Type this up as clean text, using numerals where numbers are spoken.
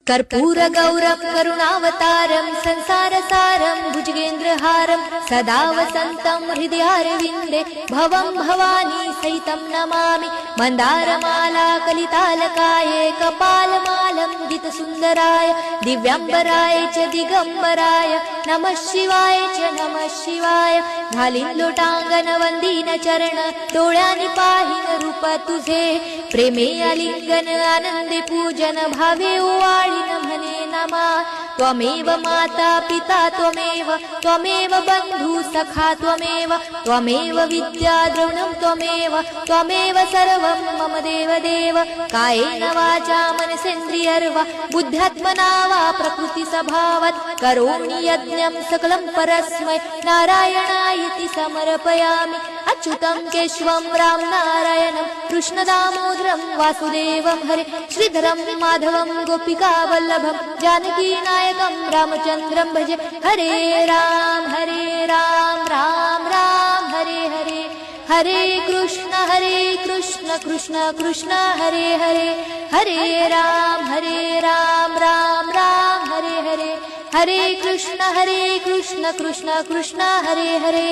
कर्पूरगौरं करुणावतारं संसारसारं भुजगेन्द्रहारं सदा वसन्तं हृदयारविन्दे भवं भवानी सहितं नमामि। मन्दारमाला कलितालकाये कपालमालं गीतसुन्दराय दिव्याम्बराय च दिगम्बराय नमः शिवाय च नमः शिवाय। घालीन लोटांगण वंदीन चरण डोळ्यांनी पाहीन रूप तुझे प्रेमे आलिंगन आनंदे पूजन भावे ओवाळीन म्हणे नमा। त्वमेव माता पिता त्वमेव त्वमेव बंधु सखा त्वमेव त्वमेव विद्या द्रविणं त्वमेव त्वमेव सर्वं मम देव देव। कायेन वाचा मनसेन्द्रियर्वा बुद्ध्यात्मना वा प्रकृति स्वभावात् करोमि यज्ञं सकलं परस्मै नारायणायति समर्पयामि। अच्युतं केशवं राम नारायणं कृष्णदामोदरं वासुदेवं हरे श्रीधरं माधवं गोपिका वल्लभं जानकी नायकं रामचन्द्रं भजे। हरे राम राम राम हरे हरे हरे कृष्ण कृष्ण कृष्ण हरे हरे हरे राम राम राम हरे हरे हरे कृष्ण कृष्ण कृष्ण हरे हरे।